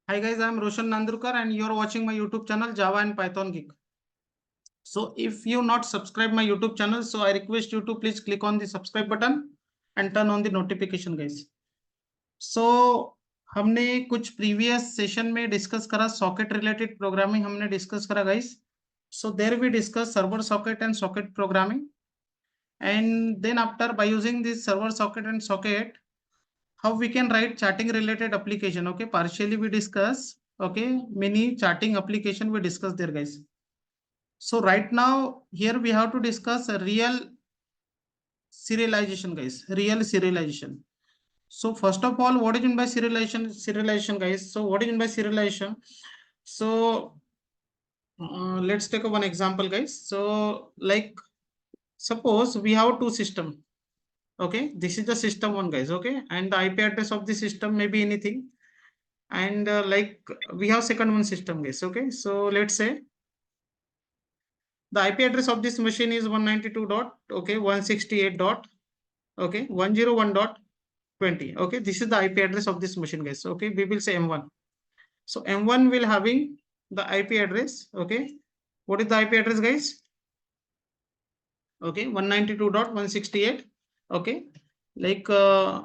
Hi guys, I am Roshan Nandurkar and you are watching my YouTube channel Java and Python Geek. So if you not subscribe my YouTube channel, so I request you to please click on the subscribe button and turn on the notification guys. So हमने कुछ previous session में discuss करा socket related programming हमने discuss करा guys. So there we discuss server socket and socket programming, and then after by using this server socket and socket how we can write charting related application. Okay, partially we discuss. Okay, many charting application we discuss there guys. So right now here we have to discuss a real serialization guys, real serialization. So first of all, what is meant by serialization guys? So what is meant by serialization? So let's take one example guys. So like suppose we have two system. Okay, this is the system one guys. Okay, and the IP address of the system may be anything, and like we have second one system guys. Okay, so let's say the IP address of this machine is 192 dot, okay, 168 dot, okay, 101.20. Okay, this is the IP address of this machine guys. Okay, we will say M1. So M1 will having the IP address. Okay, what is the IP address guys? Okay, 192.168. Okay, like I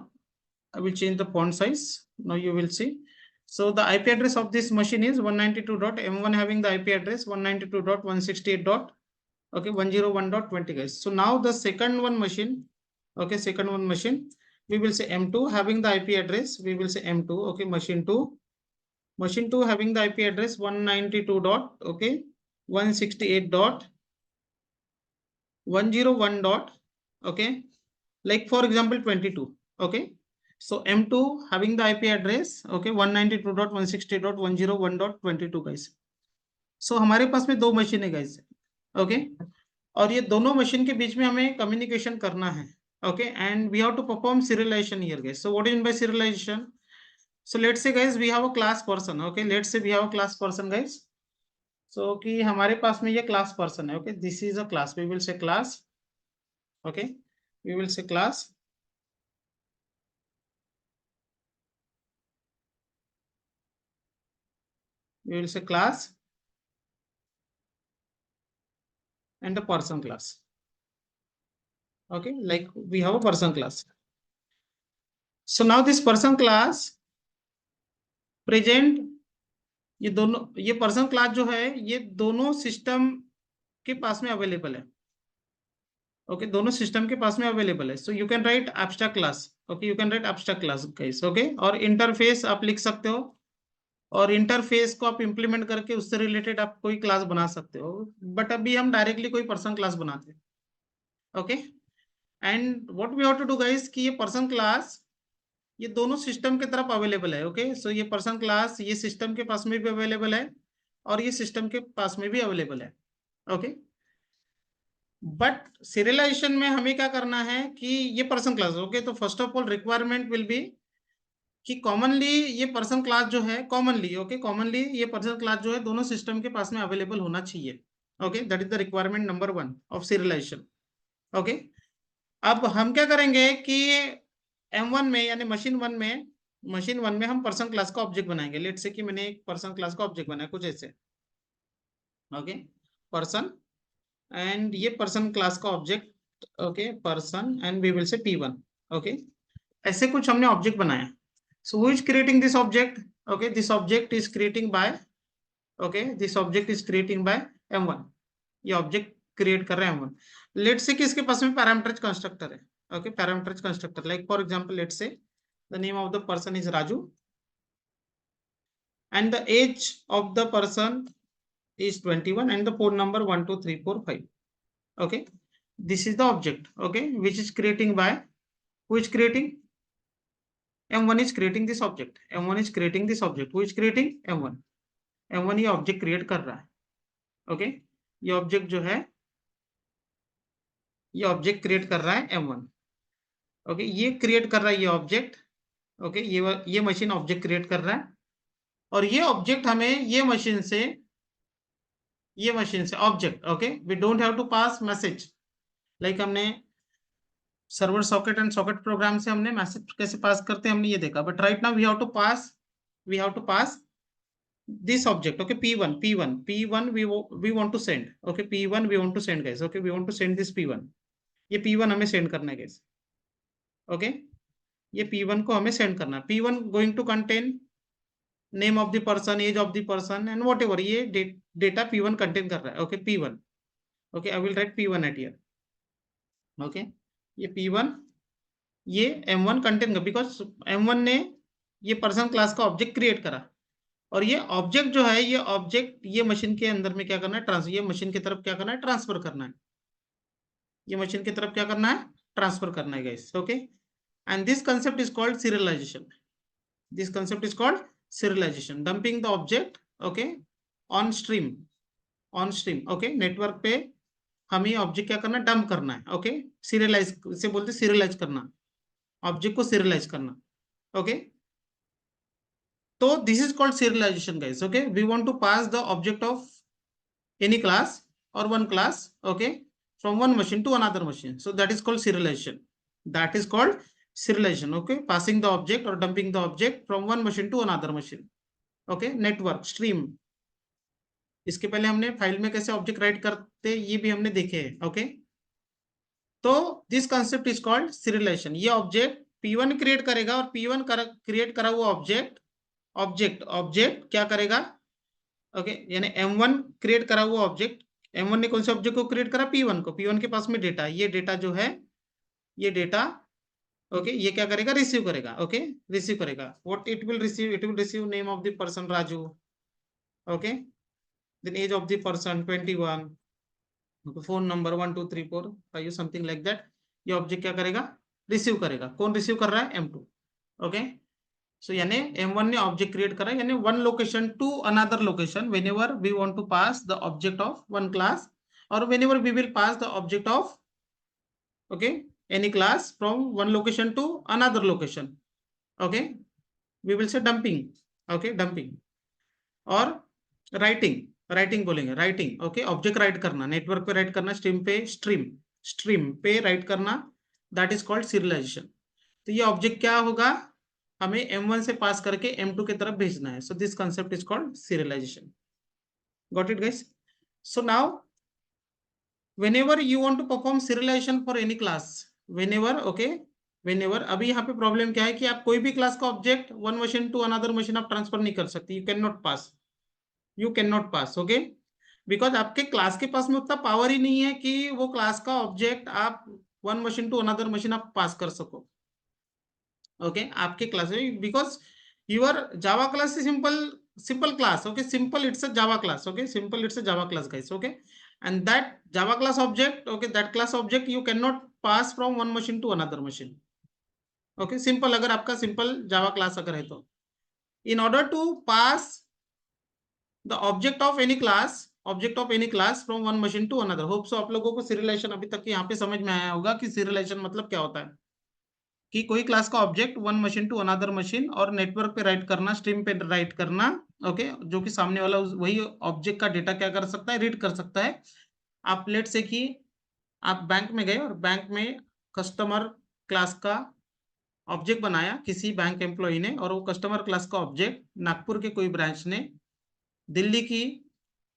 will change the font size. Now you will see. So the IP address of this machine is 192.m1 having the IP address 192.168. Okay, 101.20 guys. So now the second one machine, okay, second one machine, we will say M2 having the IP address, we will say M2, okay, machine 2 having the IP address 192 dot, okay, 168.101 dot, okay, like for example 22, okay. So M2 having the IP address, okay, 192.168.101.22 guys. So हमारे पास में दो machine है guys, okay, और ये दोनों machine के बीच में हमें कम्युनिकेशन करना है. Okay, and we have to perform serialization here guys. So what is meant by serialization? So let's say guys we have a class person. Okay, let's say we have a class person guys. So कि हमारे पास में ये class person है. Okay, this is a class, we will say class. Okay, we will say class. We will say class and a person class. Okay, like we have a person class. So now this person class present, ये दोनों, ये person class जो है ये दोनों system के पास में अवेलेबल है. ओके, दोनों सिस्टम के पास में अवेलेबल है. So you can write abstract class. Okay, you can write abstract class guys. Okay, और इंटरफेस आप लिख सकते हो, और इंटरफेस को आप इंप्लीमेंट करके उससे रिलेटेड आप कोई क्लास बना सकते हो. बट अभी हम डायरेक्टली कोई पर्सन क्लास बनाते हैं. Okay, and what we have to do guys कि ये पर्सन क्लास ये दोनों सिस्टम की तरफ अवेलेबल है. ओके, सो ये पर्सन क्लास ये सिस्टम के पास में भी अवेलेबल है और ये सिस्टम के पास में भी अवेलेबल है. ओके, बट सीरियलाइजेशन में हमें क्या करना है कि ये पर्सन क्लास. ओके, तो first of all requirement will be कि कॉमनली ये पर्सन क्लास जो है कॉमनली, ओके, कॉमनली ये पर्सन क्लास जो है दोनों सिस्टम के पास में अवेलेबल होना चाहिए. Okay, that is the requirement number 1 of serialisation. Okay, अब हम क्या करेंगे कि M1 में यानी मशीन वन में हम पर्सन क्लास का ऑब्जेक्ट बनाएंगे. लेट्स से कि मैंने एक पर्सन क्लास का ऑब्जेक्ट बनाया कुछ ऐसे. ओके, पर्सन, एंड ये पर्सन क्लास का object, okay, person, and we will say P1. Okay, ऐसे कुछ हमने ऑब्जेक्ट बनाया. So who is creating this object? Okay, this object is creating by, okay, this object is creating by M1. ये object create कर रहे हैं M1. Let's say कि इसके पास में पैरामीटराइज्ड कंस्ट्रक्टर है. Okay, parameterised constructor like for example let's say the name of the person is Raju and the age of the person is 21 and the phone number 12345. Okay, this is the object, okay, which is creating by, who is creating? M1 is creating this object. M1 is creating this object. Who is creating? M1. M1 ये object create कर रहा है. ओके, ये object जो है ये object create कर रहा है M1. ओके, ये क्रिएट कर रहा है ये ऑब्जेक्ट. ओके, ये मशीन ऑब्जेक्ट क्रिएट कर रहा है और ये ऑब्जेक्ट हमें ये मशीन से object, okay, we don't have to pass message. Like हमने server socket and socket program से हमने मैसेज कैसे पास करते हैं हमने ये देखा. But right now we have to pass this object, okay, p1 we want to send, okay, p1 we want to send guys, okay, we want to send this p1, ये p1 हमें send करना है guys, okay, ये p1 को हमें send करना है, p1 going to contain name of the person, age of the person and whatever, ये डेटा p1 कंटेन कर रहा है, okay, p1, okay, I will write p1 at here, okay, ये p1 ये m1 कंटेन कर, because m1 ने ये person class का ऑब्जेक्ट क्रिएट करा, और ये ऑब्जेक्ट जो है, ये ऑब्जेक्ट ये मशीन के अंदर में क्या करना है, ट्रांसफर, ये मशीन की तरफ क्या करना है, ट्रांसफर करना है, ये मशीन की तरफ क्या करना है, ट्रांसफर करना है guys, okay, and this concept is called serialisation, this concept is called serialisation, dumping the object, okay, on stream, on stream, okay, network पे हमें ऑब्जेक्ट क्या करना है, डंप करना है, ओके, सीरियलाइज से बोलते सीरियलाइज करना, ऑब्जेक्ट को सीरियलाइज करना, ओके, तो this is called serialization guys, okay, we want to pass the object of any class or one class, okay, from one machine to another machine, so that is called serialization, that is called serialization, okay, passing the object or dumping the object from one machine to another machine, okay, network stream, इसके पहले हमने file में कैसे object right करते ये भी हमने देखे हैं, ओके, तो this concept is called serialisation, ये ऑब्जेक्ट p1 क्रिएट करेगा और p1 क्रिएट करा हुआ ऑब्जेक्ट ऑब्जेक्ट क्या करेगा, ओके, यानी m1 क्रिएट करा हुआ ऑब्जेक्ट, m1 ने कौन से ऑब्जेक्ट को क्रिएट करा, p1 को, p1 के पास में डेटा, ये डेटा जो है, ये डेटा, ओके, ये क्या करेगा, रिसीव करेगा, ओके, रिसीव करेगा, what it will receive name of the person Raju, okay, then age of the person 21, phone number 1 2 3 4 5 something like that, ये ऑब्जेक्ट क्या करेगा, रिसीव करेगा, कौन रिसीव कर रहा है, m2, ओके, सो यानी m1 ने ऑब्जेक्ट क्रिएट करा, यानी one location to another location, whenever we want to pass the object of one class, और whenever we will pass the object of, okay, any class from one location to another location, okay, we will say dumping, okay, dumping, और writing बोलेंगे, writing, okay, object write करना, network पे write करना, stream पे write करना, that is called serialization, तो ये object क्या होगा, हमें m1 से पास करके m2 की तरफ भेजना है, so this concept is called serialisation, got it guys, so now whenever you want to perform serialisation for any class, whenever, okay, whenever, अभी यहाँ पे प्रॉब्लम क्या है कि आप कोई भी क्लास का object one machine to another machine आप ट्रांसफर नहीं कर सकते, you can not pass, okay, because आपके क्लास के पास में उतना पावर ही नहीं है कि वो क्लास का ऑब्जेक्ट आप one machine to another machine आप पास कर सको, ओके, आपके क्लास में, because your Java class is simple class, okay, simple, it's a java class, okay, simple, it's a java class guys, okay, and that java class object, okay, that class object you cannot pass from one machine to another machine, okay, simple, अगर आपका simple java class अगर है तो, in order to pass the object of any class from one machine to another, hope so आप लोगों को serialization अभी तक यहाँ पे समझ में आया होगा कि serialization मतलब क्या होता है, कि कोई क्लास का object one machine to another machine और नेटवर्क पे राइट करना, स्ट्रीम पे राइट करना, ओके, जो कि सामने वाला वही ऑब्जेक्ट का डेटा क्या कर सकता है, रीड कर सकता है, आप लेट से कि आप बैंक में गए और बैंक में कस्टमर क्लास का ऑब्जेक्ट बनाया किसी बैंक एम्प्लॉय ने, और वो कस्टमर क्लास का ऑब्जेक्ट नागपुर के कोई ब्रांच ने दिल्ली की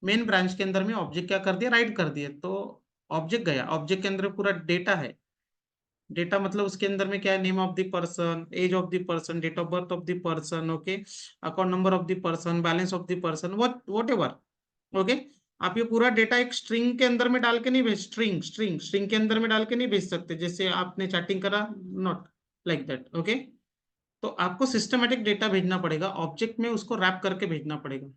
मेन ब्रांच के अंदर में ऑब्जेक्ट क्या कर दिया, राइट कर दिया, तो ऑब्जेक्ट गया, ऑब्जेक्ट के अंदर पूरा डेटा है, डेटा मतलब उसके अंदर में क्या है, name of the person, age of the person, date of birth of the person, okay, account number of the person, balance of the person, whatever, okay, आप ये पूरा डेटा एक स्ट्रिंग के अंदर में डाल के नहीं भेज, स्ट्रिंग के अंदर में डाल के नहीं भेज सकते, जैसे आपने चैटिंग करा, नॉट लाइक दैट, ओके, तो आपको सिस्टमेटिक डेटा भेजना पड़ेगा, ऑब्जेक्ट में उसको रैप करके भेजना पड़ेगा,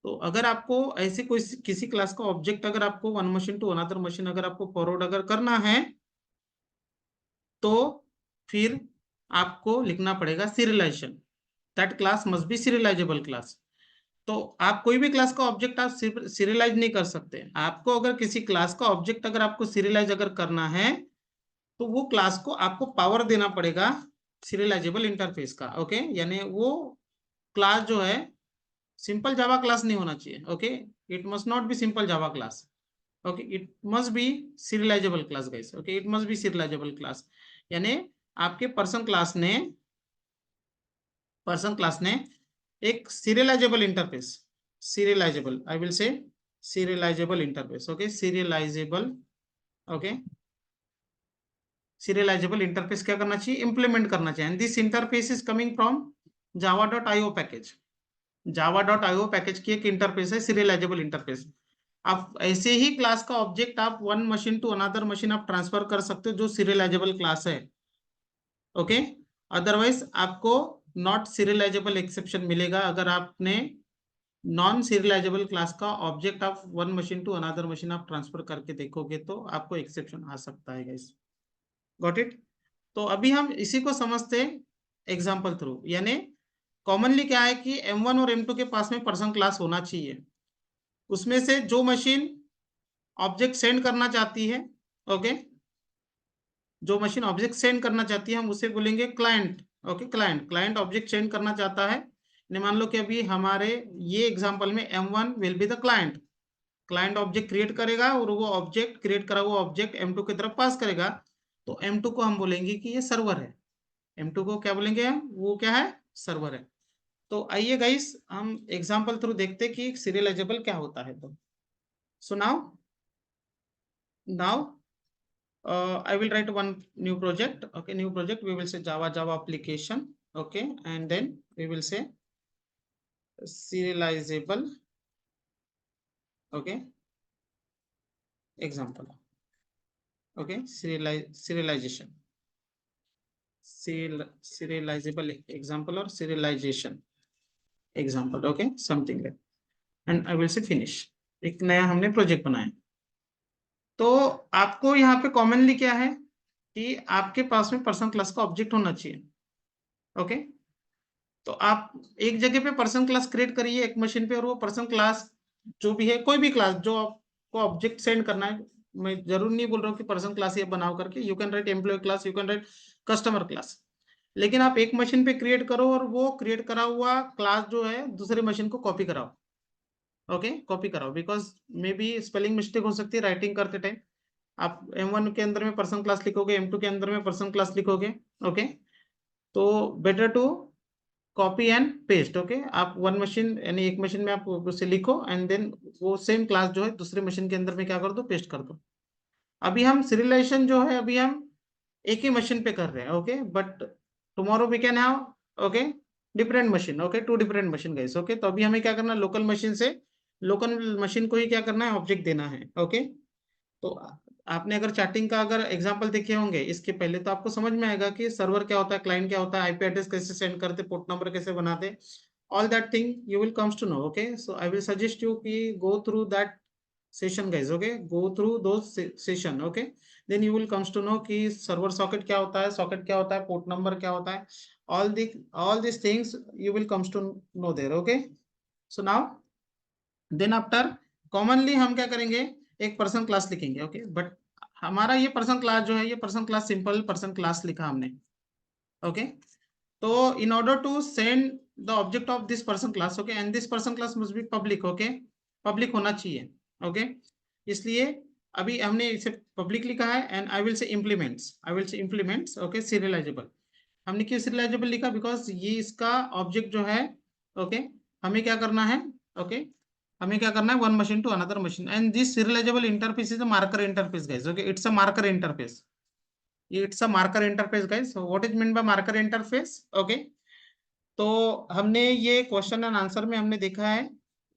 तो अगर आपको ऐसे कोई किसी क्लास का ऑब्जेक्ट अगर आपको one machine to another machine अगर आपको फॉरवर्ड अगर करना है, तो फिर आपको लिखना पड़ेगा serialisation, that class must B serialisable class, तो आप कोई भी क्लास का ऑब्जेक्ट आप सीरियलाइज नहीं कर सकते, आपको अगर किसी क्लास का ऑब्जेक्ट अगर आपको सीरियलाइज अगर करना है, तो वो क्लास को आपको पावर देना पड़ेगा सीरियलाइजेबल इंटरफेस का, ओके, यानी वो क्लास जो है सिंपल जावा क्लास नहीं होना चाहिए, okay, it must not be simple Java class, okay, it must be serialisable class guys, okay, it must be serialisable class, यानी आपके पर्सन क्लास ने एक serialisable interface, serializable, I will say serializable interface. Okay, serializable, okay, serializable interface क्या करना चाहिए, implement करना चाहिए. And this interface is coming from java.io package. java.io package की एक इंटरफेस है serializable इंटरफेस. आप ऐसे ही क्लास का ऑब्जेक्ट आप one machine to another machine आप ट्रांसफर कर सकते हो जो serializable क्लास है. ओके, अदरवाइज आपको नॉट serializable एक्सेप्शन मिलेगा अगर आपने नॉन सीरियलाइजेबल क्लास का ऑब्जेक्ट आप one machine to another machine आप ट्रांसफर करके देखोगे तो आपको एक्सेप्शन आ सकता है गाइस. Got it. तो अभी हम इसी को समझते हैं एग्जांपल थ्रू. यानी कॉमनली क्या है कि M1 और M2 के पास में पर्सन क्लास होना चाहिए. उसमें से जो मशीन ऑब्जेक्ट सेंड करना चाहती है, ओके, जो मशीन ऑब्जेक्ट सेंड करना चाहती है हम उसे बोलेंगे client. Okay, client object send करना चाहता है. मान लो कि अभी हमारे ये एग्जांपल में M1 will be the client object create करेगा और वो ऑब्जेक्ट क्रिएट करा हुआ ऑब्जेक्ट M2 की तरफ पास करेगा. तो M2 को हम बोलेंगे कि ये सर्वर है. M2 को क्या बोलेंगे हम, वो क्या है, सर्वर है. तो आइए गाइस हम एग्जांपल थ्रू देखते कि सीरियलाइजेबल क्या होता है. तो so now I will write one new project. Okay, new project. We will say Java application. Okay, and then we will say serializable. Okay, example. Okay, serialization. Serializable example or serialization example. Okay, something like. And I will say finish. एक नया हमने project बनाया. तो आपको यहाँ पे commonly क्या है कि आपके पास में पर्सन क्लास का ऑब्जेक्ट होना चाहिए. ओके, तो आप एक जगह पे पर्सन क्लास क्रिएट करिए एक मशीन पे, और वो पर्सन क्लास जो भी है, कोई भी क्लास जो आपको ऑब्जेक्ट सेंड करना है, मैं जरूर नहीं बोल रहा हूँ कि पर्सन क्लास ये बनाओ करके. You can write employee class, you can write customer class, लेकिन आप एक मशीन पे क्रिएट करो और वो क्रिएट करा हुआ क्लास जो है दूसरे मशीन को कॉपी कराओ. ओके, कॉपी कराओ, because may be spelling mistake हो सकती है राइटिंग करते टाइम. आप M1 के अंदर में पर्सन क्लास लिखोगे, M2 के अंदर में पर्सन क्लास लिखोगे. ओके, तो better to copy and paste. Okay, आप वन मशीन यानी एक मशीन में आप उसे लिखो एंड देन वो सेम क्लास जो है दूसरे मशीन के अंदर में क्या कर दो, पेस्ट कर दो. अभी हम सीरियलाइजेशन जो है अभी हम एक ही मशीन पे कर रहे हैं. Okay, but tomorrow we can have okay different machine. Okay, two different machine guys. Okay, तो अभी हमें क्या करना है, लोकल मशीन से लोकल मशीन को ही क्या करना है, ऑब्जेक्ट देना है. ओके, तो आपने अगर चैटिंग का अगर एग्जांपल देखे होंगे इसके पहले तो आपको समझ में आएगा कि सर्वर क्या होता है, क्लाइंट क्या होता है, आईपी एड्रेस कैसे सेंड करते, पोर्ट नंबर कैसे बनाते, all that thing you will comes to know. Okay, so I will suggest you ki go through that session guys. Okay, go through those session. Okay, then you will comes to know कि server socket क्या होता है, socket क्या होता है, port number क्या होता है, all these things you will comes to know there. Okay, so now then after commonly हम क्या करेंगे, एक पर्सन क्लास लिखेंगे. ओके, बट हमारा ये पर्सन क्लास जो है, ये person class simple person class लिखा हमने. ओके, तो in order to send the object of this person class, okay, and this person class must be public. Okay, public होना चाहिए. ओके, इसलिए अभी हमने इसे पब्लिक लिखा है. एंड आई विल से इम्प्लीमेंट्स. Okay, serialisable. हमने क्यों सीरियलाइजेबल लिखा, बिकॉज ये इसका ऑब्जेक्ट जो है, ओके, हमें क्या करना है, ओके, हमें क्या करना है, one machine to another machine. And this serializable interface is a marker interface guys. Okay, it's a marker interface. It's a marker interface guys. What is mean by marker interface. Okay, तो हमने ये question and answer में हमने देखा है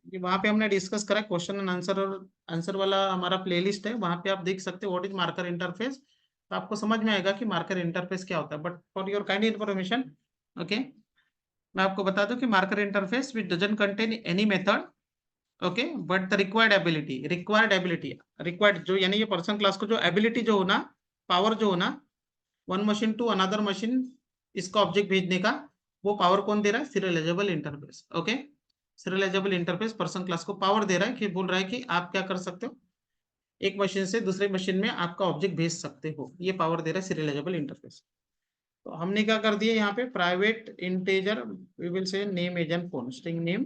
कि वहां पे हमने डिस्कस करा क्वेश्चन एंड आंसर, और आंसर वाला हमारा प्लेलिस्ट है, वहां पे आप देख सकते हो व्हाट इज मार्कर इंटरफेस. तो आपको समझ में आएगा कि मार्कर इंटरफेस क्या होता है. But for your kind information, okay, मैं आपको बता दूं कि marker interface which doesn't contain any method. Okay, but the required जो यानी ये पर्सन क्लास को जो एबिलिटी जो होना, पावर जो होना, one machine to another machine इसका ऑब्जेक्ट भेजने का, वो पावर कौन दे रहा है, serializable interface. Okay, serializable interface person class को पावर दे रहा है कि बोल रहा है कि आप क्या कर सकते हो, एक मशीन से दूसरे मशीन में आपका ऑब्जेक्ट भेज सकते हो. ये पावर दे रहा है सीरियलाइजेबल इंटरफेस. तो हमने क्या कर दिया यहाँ पे, private integer we will say name age and phone string name.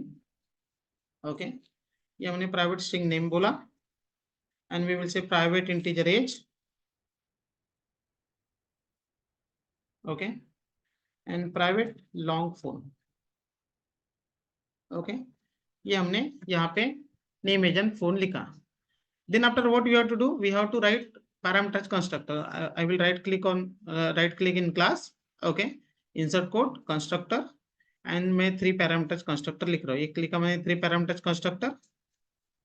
Okay, ये हमने प्राइवेट स्ट्रिंग नेम बोला. And we will say private integer age. Okay, and private long phone. Okay, ये हमने यहाँ पे नेम एजेंट फोन लिखा। Then after what we have to do, we have to write parameters constructor. I will right click in class, okay, insert code constructor, and मैं 3 parameters constructor लिख रहा हूँ। एक लिखा मैंने 3 पैरामीटर्स कंस्ट्रक्टर,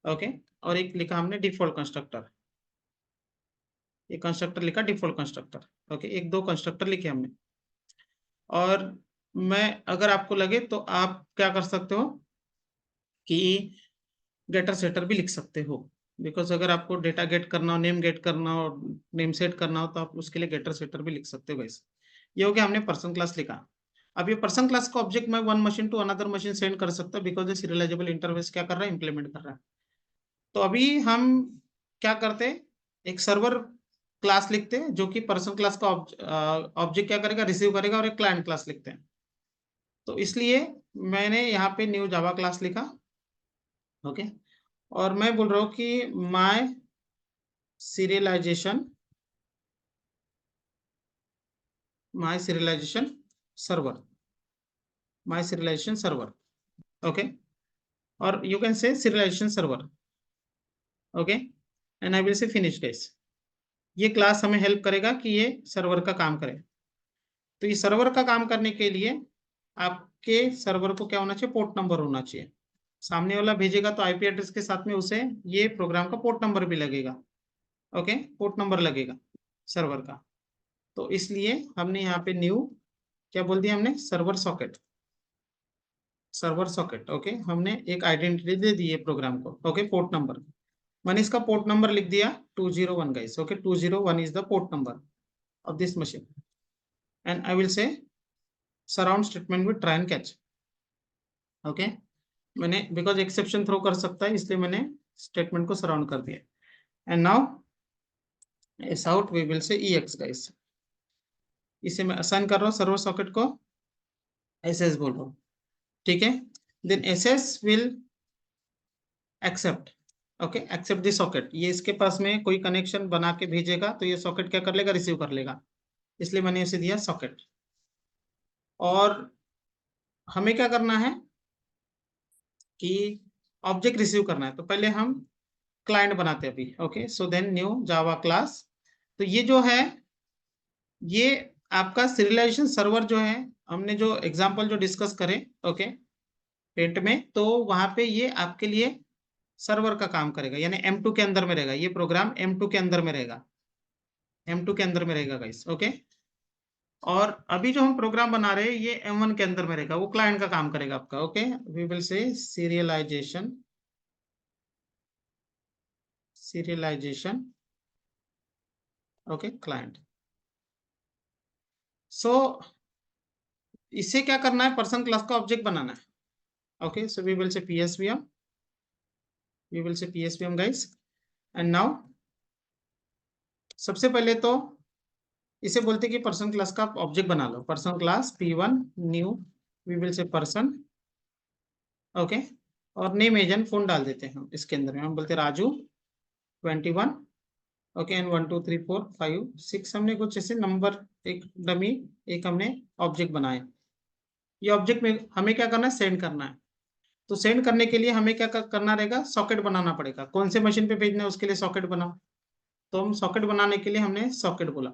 ओके, और एक लिखा हमने डिफॉल्ट कंस्ट्रक्टर। ये कंस्ट्रक्टर लिखा डिफॉल्ट कंस्ट्रक्टर, ओके, 1-2 कंस्ट्रक्टर लिखे हमने। और मैं अगर आपको लगे तो आप क्या कर सकते हो कि गेटर सेटर भी लिख सकते हो, बिकॉज अगर आपको डेटा गेट करना हो, नेम गेट करना हो, नेम सेट करना हो, तो आप उसके लिए गेटर सेटर भी लिख सकते हो गाइस। ये हो गया हमने पर्सन क्लास लिखा। अब ये पर्सन क्लास का ऑब्जेक्ट मैं one machine to another machine send कर सकता हूँ, बिकॉज ये सीरियलाइजेबल इंटरफेस क्या कर रहा है, इंप्लीमेंट कर रहा है। तो अभी हम क्या करते हैं, एक सर्वर क्लास लिखते हैं जो कि पर्सन क्लास का ऑब्जेक्ट क्या करेगा, रिसीव करेगा, और एक क्लाइंट क्लास लिखते हैं। तो इसलिए मैंने यहाँ पे न्यू जावा क्लास लिखा, ओके, और मैं बोल रहा हूँ कि my serialization server, my serialization server, okay, और you can say serialization server, okay, and I will say finish guys. ये क्लास हमें हेल्प करेगा कि ये सर्वर का काम करे। तो ये सर्वर का काम करने के लिए आपके सर्वर को क्या होना चाहिए, पोर्ट नंबर होना चाहिए। सामने वाला भेजेगा तो आईपी एड्रेस के साथ में उसे ये प्रोग्राम का पोर्ट नंबर भी लगेगा, ओके, पोर्ट नंबर लगेगा सर्वर का। तो इसलिए हमने यहाँ पे न्यू क्या बोल दिया हमने, server socket, server socket, okay, हमने एक आइडेंटिटी दे दी है प्रोग्राम को, ओके, पोर्ट नंबर। मैंने इसका पोर्ट नंबर लिख दिया 201 guys, okay, 201 is the port number of this machine, and I will से surround statement with try and catch, okay. मैंने बिकॉज एक्सेप्शन थ्रो कर सकता है इसलिए मैंने स्टेटमेंट को सराउंड कर दिया। And now s out we will say EX guys. इसे मैं असाइन कर रहा हूँ सर्वर सॉकेट को, SS बोल रहा हूँ, ठीक है। Then SS will accept, okay, accept this socket. ये इसके पास में कोई कनेक्शन बना के भेजेगा तो ये सॉकेट क्या कर लेगा, रिसीव कर लेगा, इसलिए मैंने इसे दिया सॉकेट। और हमें क्या करना है कि ऑब्जेक्ट रिसीव करना है, तो पहले हम क्लाइंट बनाते हैं अभी, okay, so then new Java class. तो ये जो है ये आपका सीरियलाइजेशन सर्वर जो है, हमने जो एग्जांपल जो डिस्कस करे, ओके, पेंट में, तो वहां पे ये आपके लिए सर्वर का काम करेगा, यानी M2 के अंदर में रहेगा, ये प्रोग्राम M2 के अंदर में रहेगा, M2 के अंदर में रहेगा गाइस, ओके। और अभी जो हम प्रोग्राम बना रहे हैं ये M1 के अंदर में रहेगा, वो क्लाइंट का काम करेगा आपका, okay. We will say serialization, okay, client. So इससे क्या करना है, पर्सन क्लास का ऑब्जेक्ट बनाना है, okay. So we will say PSVM guys. And now सबसे पहले तो इसे बोलते हैं कि पर्सन क्लास का ऑब्जेक्ट बना लो, person class P1 new, we will say person, okay, और नेम एजेंट फोन डाल देते हैं हम इसके अंदर में, हम बोलते हैं राजू 21, ओके, एंड 1 2 3 4 5 6 हमने कुछ ऐसे नंबर, एक डमी, एक हमने ऑब्जेक्ट बनाए। ये ऑब्जेक्ट में हमें क्या करना है, सेंड करना है। तो सेंड करने के लिए हमें क्या करना रहेगा, सॉकेट बनाना पड़ेगा। कौन से मशीन पे भेजना है उसके लिए सॉकेट बनाओ, तो हम सॉकेट बनाने के लिए हमने सॉकेट बोला,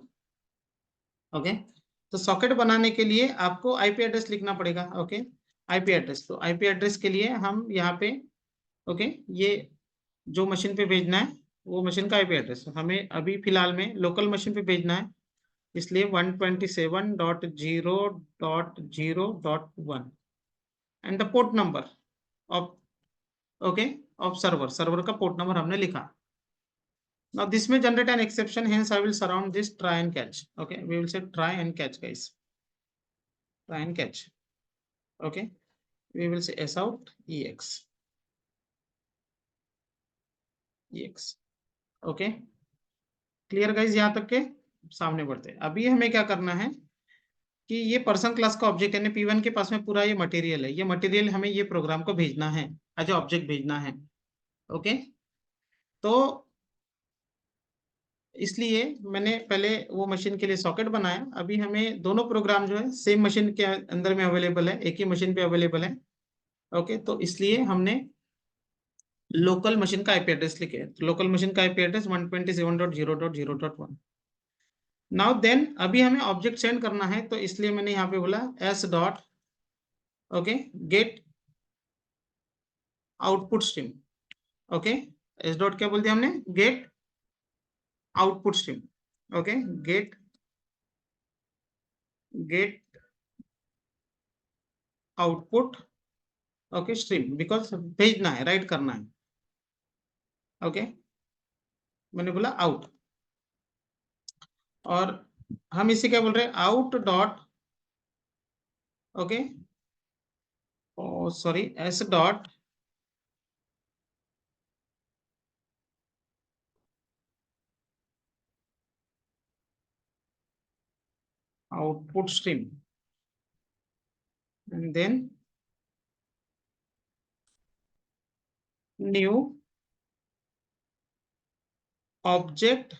ओके। तो सॉकेट बनाने के लिए आपको आईपी एड्रेस लिखना पड़ेगा, ओके, आईपी एड्रेस। तो आईपी एड्रेस के लिए हम यहाँ पे, ओके, ये जो मशीन पे भेजना है वो मशीन का आईपी एड्रेस हमें अभी फिलहाल में लोकल मशीन पे भेजना है, इसलिए 127.0.0.1 and the port number of, okay, of server का पोर्ट नंबर हमने लिखा। Now this may generate an exception, hence I will surround this try and catch. Okay, we will say try and catch, guys. Try and catch. Okay, we will say S out EX. EX. Okay, clear guys, यहाँ तक के सामने बढ़ते हैं। अभी हमें क्या करना है कि ये पर्सन क्लास का ऑब्जेक्ट है, P1 के पास में पूरा ये मटेरियल है, ये मटेरियल हमें ये प्रोग्राम को भेजना है, एज ऑब्जेक्ट भेजना है, ओके। तो इसलिए मैंने पहले वो मशीन के लिए सॉकेट बनाया। अभी हमें दोनों प्रोग्राम जो है सेम मशीन के अंदर में अवेलेबल है, एक ही मशीन पे अवेलेबल है, ओके। तो इसलिए हमने लोकल मशीन का आईपी एड्रेस लिखे, तो लोकल मशीन का आईपी एड्रेस 127.0.0.1। नाउ देन अभी हमें ऑब्जेक्ट सेंड करना है, तो इसलिए मैंने यहाँ पे बोला s dot okay get output stream. Okay, s dot क्या बोल दिया हमने, get output stream. Okay, get get output okay stream, because भेजना है, राइट करना है। ओके, मैंने बोला आउट, और हम इसे क्या बोल रहे हैं, out dot okay sorry s dot output stream and then new object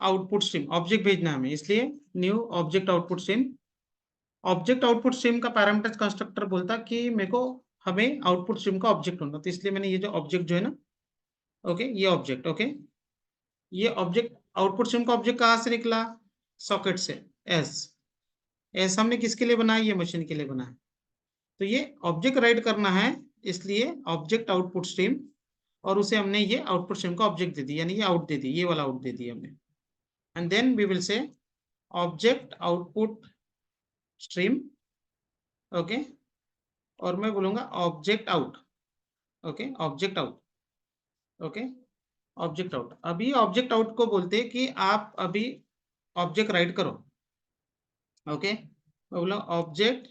output stream. Object भेजना है हमें, इसलिए new object output stream. Object output stream का पैरामीटर्स कंस्ट्रक्टर बोलता कि मेरे को हमें आउटपुट स्ट्रीम का ऑब्जेक्ट होना, तो इसलिए मैंने ये जो ऑब्जेक्ट जो है ना, ओके ये ऑब्जेक्ट, ओके ये ऑब्जेक्ट आउटपुट स्ट्रीम का ऑब्जेक्ट कहाँ से निकला, सॉकेट से। एस एस हमने किसके लिए बनाया, ये मशीन के लिए बनाया, तो ये ऑब्जेक्ट राइट करना है, इसलिए ऑब्जेक्ट आउटपुट स्ट्रीम, और उसे हमने ये आउटपुट स्ट्रीम का ऑब्जेक्ट दे दिया, यानी ये आउट दे दी, ये वाला आउट दे दिया हमने। And then we will say object output stream okay, और मैं बोलूंगा object out. Okay, object out okay, object out. अभी ऑब्जेक्ट आउट को बोलते हैं कि आप अभी ऑब्जेक्ट राइट करो। ओके, मैं बोला object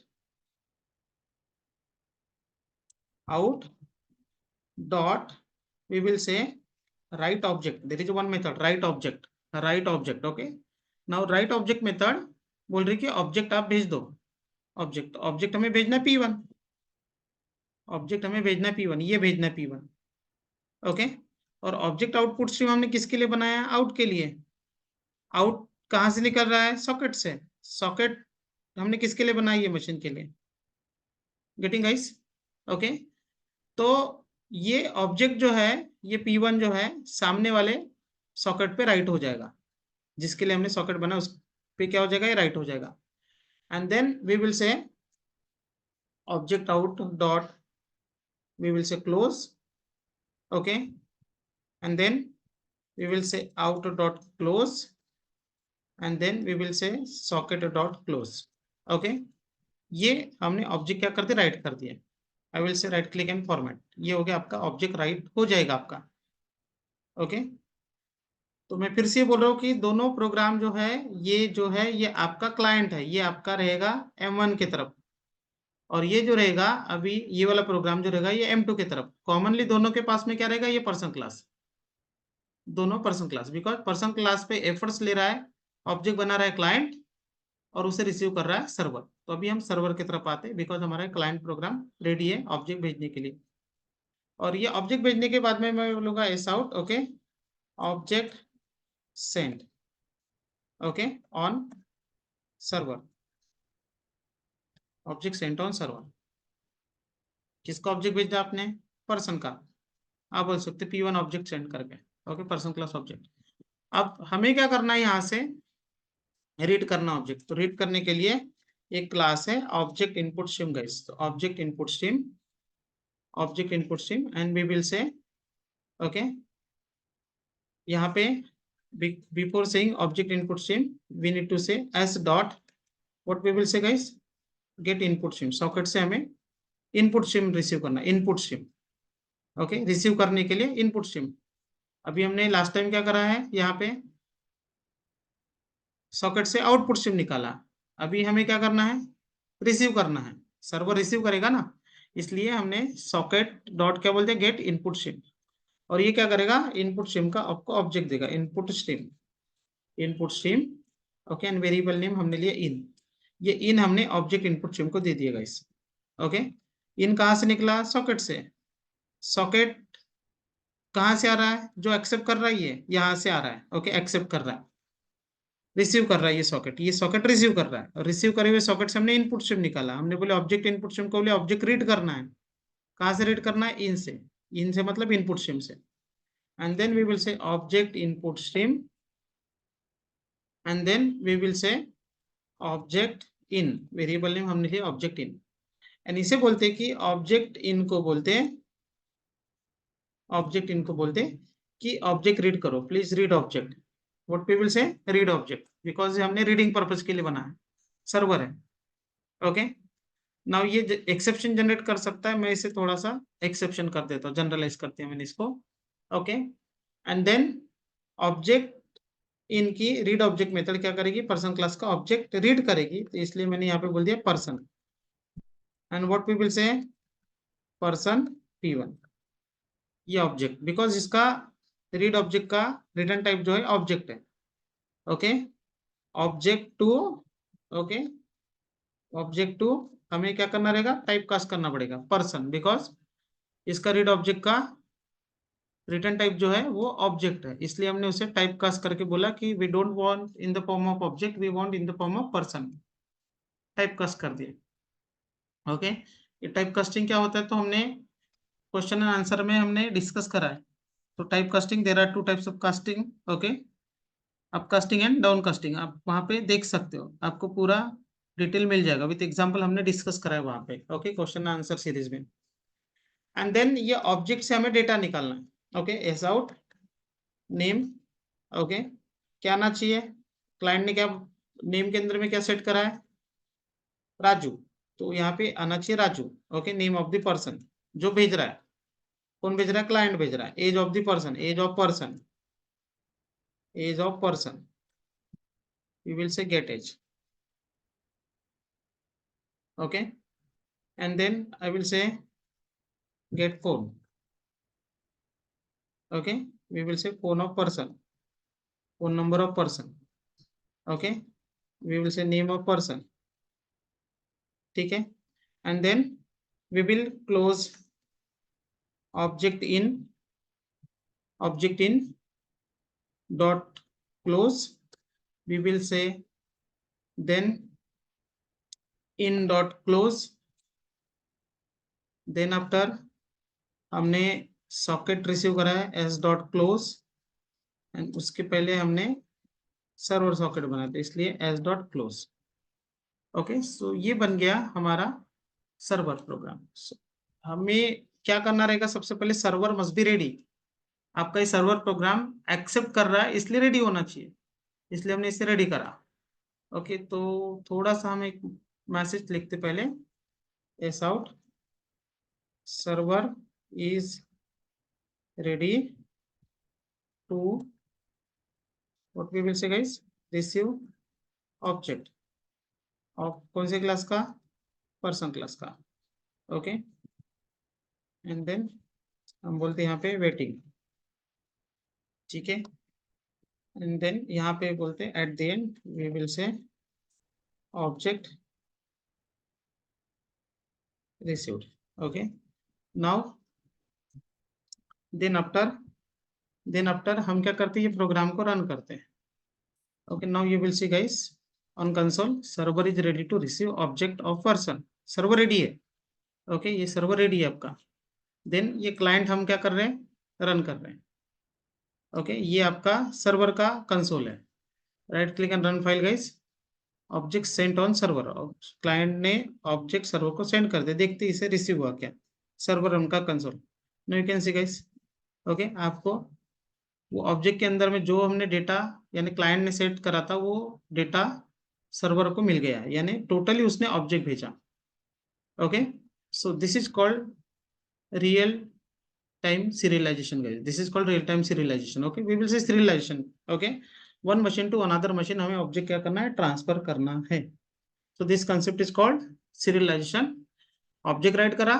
out dot we will say write object, there is one method write object okay. Now write object method बोल रही कि ऑब्जेक्ट आप भेज दो, ऑब्जेक्ट ऑब्जेक्ट हमें भेजना है P1, ऑब्जेक्ट हमें भेजना है P1, ये भेजना है P1 ओके। और ऑब्जेक्ट आउटपुट स्ट्रीम हमने किसके लिए बनाया, आउट के लिए। आउट कहाँ से निकल रहा है, सॉकेट से। सॉकेट हमने किसके लिए बनाई है, मशीन के लिए। Getting guys, okay. तो ये ऑब्जेक्ट जो है, ये P1 जो है सामने वाले सॉकेट पे राइट हो जाएगा, जिसके लिए हमने सॉकेट बना उस पे क्या हो जाएगा, ये राइट हो जाएगा। And then we will say object out dot we will say close okay, and then we will say out dot close, and then we will say socket dot close okay. ये हमने object क्या कर दिया, write कर दिया। I will say right click and format, ये हो गया आपका ऑब्जेक्ट, राइट हो जाएगा आपका ओके। तो मैं फिर से बोल रहा हूँ कि दोनों प्रोग्राम जो है, ये जो है ये आपका क्लाइंट है, ये आपका रहेगा M1 की तरफ, और ये जो रहेगा अभी ये वाला प्रोग्राम जो रहेगा ये M2 की तरफ। कॉमनली दोनों के पास में क्या रहेगा, ये पर्सन क्लास, दोनों person class, because person class पे एफर्ट्स ले रहा है, ऑब्जेक्ट बना रहा है क्लाइंट, और उसे रिसीव कर रहा है सर्वर। तो अभी हम सर्वर की तरफ आते हैं, बिकॉज हमारा क्लाइंट प्रोग्राम रेडी है ऑब्जेक्ट भेजने के लिए। और ये ऑब्जेक्ट भेजने के बाद में मैं बोलूंगा S out okay, object send okay on server, object send on server. किसका ऑब्जेक्ट भेजा आपने, पर्सन का। आप बोल सकते P1 ऑब्जेक्ट सेंड करके ओके, पर्सन क्लास ऑब्जेक्ट। अब हमें क्या करना है, यहाँ से रीड करना ऑब्जेक्ट, तो रीड करने के लिए एक क्लास है ऑब्जेक्ट इनपुट स्ट्रीम गाइस, तो object input stream and we will say okay, यहाँ पे before saying object input stream we need to say S dot what we will say guys, get input stream. Socket से हमें input stream receive करना, input stream okay, receive करने के लिए input stream. अभी हमने लास्ट टाइम क्या करा है, यहाँ पे सॉकेट से आउटपुट स्ट्रीम निकाला, अभी हमें क्या करना है, रिसीव करना है, सर्वर रिसीव करेगा ना, इसलिए हमने सॉकेट डॉट क्या बोलते हैं, गेट इनपुट स्ट्रीम। और ये क्या करेगा, इनपुट स्ट्रीम का आपको ऑब्जेक्ट देगा, input stream okay, and variable name हमने लिया इन, ये इन हमने ऑब्जेक्ट इनपुट स्ट्रीम को दे दिया गाइस ओके। इन कहाँ से निकला, सॉकेट से। सॉकेट कहाँ से आ रहा है, जो एक्सेप्ट कर रहा है ये यहाँ से आ रहा है ओके, एक्सेप्ट कर रहा है, रिसीव कर रहा है, ये सॉकेट रिसीव कर रहा है, और रिसीव करे हुए सॉकेट से हमने इनपुट स्ट्रीम निकाला। हमने बोले ऑब्जेक्ट इनपुट स्ट्रीम को बोले ऑब्जेक्ट रीड करना है, कहाँ से रीड करना है, इन से। इनसे मतलब इनपुट स्ट्रीम से, and then we will say object input stream, and then we will say object in, variable name हमने लिया ऑब्जेक्ट इन, एंड इसे बोलते हैं कि ऑब्जेक्ट इन को बोलते हैं, ऑब्जेक्ट इनको बोलते हैं कि ऑब्जेक्ट रीड करो, please read object, what we will say read object, because हमने रीडिंग पर्पज के लिए बना है, सर्वर है। ओके, नाउ ये एक्सेप्शन जनरेट कर सकता है, मैं इसे थोड़ा सा एक्सेप्शन कर देता हूँ, जनरलाइज करते हैं मैंने इसको। ओके, एंड देन ऑब्जेक्ट इनकी रीड ऑब्जेक्ट मेथड क्या करेगी, पर्सन क्लास का ऑब्जेक्ट रीड करेगी, तो इसलिए मैंने यहाँ पे बोल दिया person, and what we will say person P1, ये ऑब्जेक्ट, बिकॉज इसका रीड ऑब्जेक्ट का रिटर्न टाइप जो है ऑब्जेक्ट है। Okay, object to, okay, object to हमें क्या करना रहेगा, टाइप कास्ट करना पड़ेगा पर्सन, बिकॉज इसका रीड ऑब्जेक्ट का रिटर्न टाइप जो है वो ऑब्जेक्ट है, इसलिए हमने उसे टाइप कास्ट करके बोला कि we don't want in the form of object, we want in the form of person, type cast कर दिया। ओके, ये टाइप कास्टिंग क्या होता है, तो हमने क्वेश्चन एंड आंसर में हमने डिस्कस करा है। तो type casting, there are two types of casting, okay, up casting and down casting, आप वहां पे देख सकते हो, आपको पूरा डिटेल मिल जाएगा विद एग्जांपल, हमने डिस्कस करा है वहां पे। ओके, क्वेश्चन आंसर सीरीज में, एंड देन ये ऑब्जेक्ट से हमें डेटा निकालना है। Okay, S out name, okay, क्या आना चाहिए, क्लाइंट ने क्या नेम के अंदर में क्या सेट करा है, राजू, तो यहाँ पे आना चाहिए Raju. Okay, name of the person जो भेज रहा है, कौन भेज रहा है, क्लाइंट भेज रहा है, age of the person, age of person, age of person, we will say get age. Okay, and then I will say get phone, okay, we will say phone of person, phone number of person, okay, we will say name of person, ठीक है, and then we will close object in dot close, we will say then in dot close, then after हमने socket receive करा है S dot close, and उसके पहले हमने server socket बनाया था, इसलिए एस डॉट क्लोज। ओके, सो ये बन गया हमारा सर्वर प्रोग्राम। हमें क्या करना रहेगा, सबसे पहले सर्वर मस्ट बी रेडी, आपका ये सर्वर प्रोग्राम एक्सेप्ट कर रहा है इसलिए रेडी होना चाहिए, इसलिए हमने इसे रेडी करा। ओके, तो थोड़ा सा हम एक मैसेज लिखते पहले, s out server is ready to, what we will say guys, receive object of कौन से क्लास का, पर्सन क्लास का। ओके, एंड देन हम बोलते हैं यहाँ पे वेटिंग, ठीक है, एंड देन यहाँ पे बोलते हैं at the end we will say object received. Okay, now then after हम क्या करते हैं, ये प्रोग्राम को रन करते हैं। Okay, now you will see guys on console server is ready to receive object of person, server ready है। ओके, ये सर्वर रेडी है आपका, देन ये क्लाइंट हम क्या कर रहे हैं, रन कर रहे हैं। ओके, ये आपका सर्वर का कंसोल है, right click and run file guys, object sent on server, client ने ऑब्जेक्ट सर्वर को सेंड कर दिया, देखते इसे रिसीव हुआ क्या, सर्वर उनका console. No you can see guys, okay, आपको वो ऑब्जेक्ट के अंदर में जो हमने डेटा यानी क्लाइंट ने सेट करा था वो डेटा सर्वर को मिल गया, यानी टोटली उसने ऑब्जेक्ट भेजा। Okay, so this is called real time serialization guys, this is called real time serialization. Okay, we will say serialization. Okay, one machine to another machine हमें object क्या करना है, transfer करना है, so this concept is called serialization। Object right करा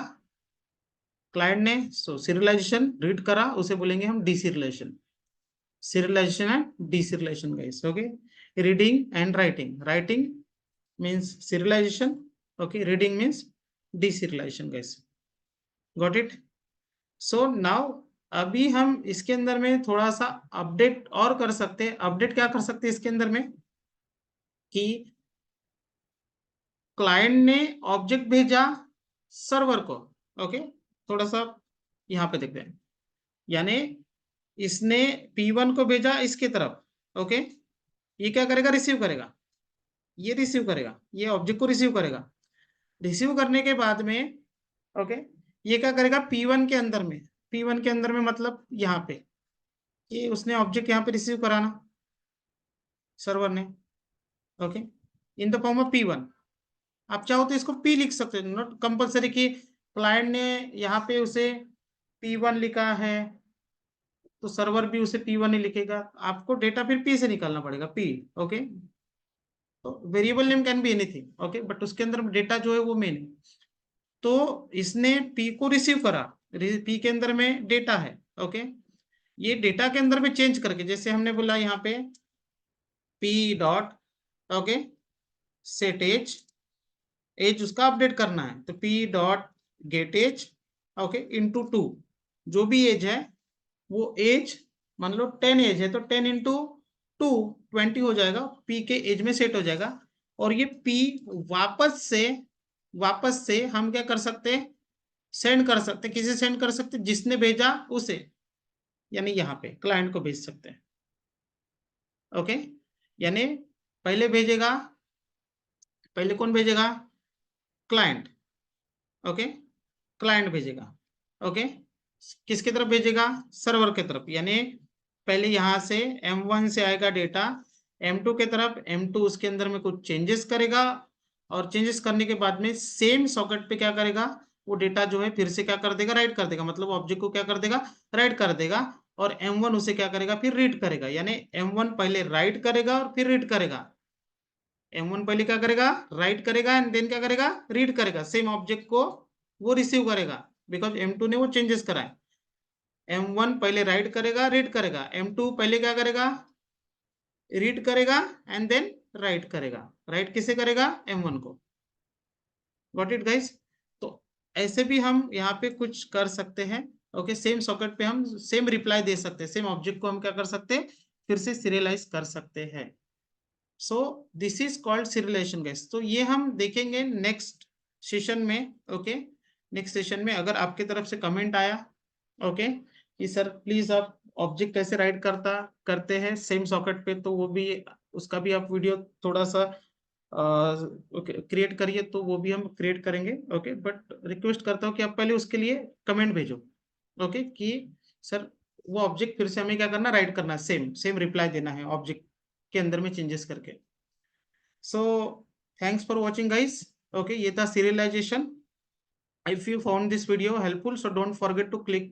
client ने, so serialization read करा उसे बोलेंगे हम डीसीरियलाइजेशन, serialization and deserialization guys। okay, reading and writing means serialization, okay, reading means deserialization guys, got it। So now अभी हम इसके अंदर में थोड़ा सा अपडेट और कर सकते हैं, अपडेट क्या कर सकते हैं इसके अंदर में कि क्लाइंट ने ऑब्जेक्ट भेजा सर्वर को। ओके, थोड़ा सा यहाँ पे देखते हैं, यानी इसने P1 को भेजा इसके तरफ, ओके, ये क्या करेगा, रिसीव करेगा, ये रिसीव करेगा, ये ऑब्जेक्ट को रिसीव करेगा। रिसीव करने के बाद में ओके, ये क्या करेगा, P1 के अंदर में, P1 के अंदर में मतलब यहाँ पे ये उसने ऑब्जेक्ट यहाँ पे रिसीव कराना सर्वर ने, okay, in the form of P1। आप चाहो तो इसको P लिख सकते हो, नॉट कंपलसरी कि क्लाइंट ने यहाँ पे उसे P1 लिखा है तो सर्वर भी उसे P1 ही लिखेगा, आपको डेटा फिर P से निकालना पड़ेगा, P, ओके। तो variable name can be anything, okay, but उसके अंदर डेटा जो है वो मेन है। तो इसने P को रिसीव करा, P के अंदर में डेटा है, ओके, ये डेटा के अंदर में चेंज करके, जैसे हमने बोला यहाँ पे P dot, okay, set age, age उसका अपडेट करना है, तो P dot get age, okay, into 2, जो भी एज है वो एज, मान लो 10 एज है तो 10 इंटू 2 20 हो जाएगा, P के एज में सेट हो जाएगा। और ये P वापस से हम क्या कर सकते हैं, सेंड कर सकते, किसे सेंड कर सकते, जिसने भेजा उसे, यानी यहाँ पे क्लाइंट को भेज सकते हैं, ओके। यानी पहले भेजेगा, पहले कौन भेजेगा, क्लाइंट, ओके, क्लाइंट भेजेगा, ओके, किसकी तरफ भेजेगा, सर्वर की तरफ, यानी पहले यहां से M1 से आएगा डेटा M2 के तरफ, M2 उसके अंदर में कुछ चेंजेस करेगा, और चेंजेस करने के बाद में सेम सॉकेट पे क्या करेगा, वो डेटा जो है फिर से क्या कर देगा, राइट कर देगा, मतलब ऑब्जेक्ट को क्या कर देगा, राइट कर देगा, और M1 उसे क्या करेगा, फिर रीड करेगा, यानी M1 पहले राइट करेगा और फिर रीड करेगा। M1 पहले क्या करेगा, राइट करेगा एंड देन क्या करेगा, रीड करेगा, सेम ऑब्जेक्ट को वो रिसीव करेगा, बिकॉज M2 ने वो चेंजेस करा है। M1 पहले राइट करेगा, रीड करेगा, M2 पहले क्या करेगा, रीड करेगा एंड देन राइट करेगा, राइट किसे करेगा, M1 को। Got it guys. तो ऐसे भी हम यहाँ पे कुछ कर सकते हैं, ओके, सेम सॉकेट पे हम सेम रिप्लाई दे सकते हैं, सेम ऑब्जेक्ट को हम क्या कर सकते हैं, फिर से सीरियलाइज कर सकते हैं। So this is called serialisation guys. तो ये हम देखेंगे नेक्स्ट सेशन में, ओके, नेक्स्ट सेशन में। अगर आपकी तरफ से कमेंट आया, ओके, कि सर प्लीज आप ऑब्जेक्ट कैसे राइट करते हैं सेम सॉकेट पे, तो वो भी, उसका भी आप वीडियो थोड़ा सा क्रिएट करिए, तो वो भी हम क्रिएट करेंगे, ओके। बट रिक्वेस्ट करता हूँ कि आप पहले उसके लिए कमेंट भेजो, ओके, कि सर वो ऑब्जेक्ट फिर से हमें क्या करना, राइट करना है, सेम सेम रिप्लाई देना है ऑब्जेक्ट के अंदर में चेंजेस करके। So thanks for watching guys, okay, ये था serialisation. If you found this video helpful, so don't forget to click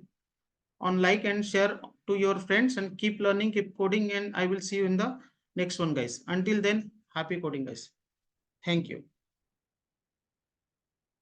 on like and share to your friends, and keep learning, keep coding, and I will see you in the next one guys. Until then, happy coding guys. Thank you.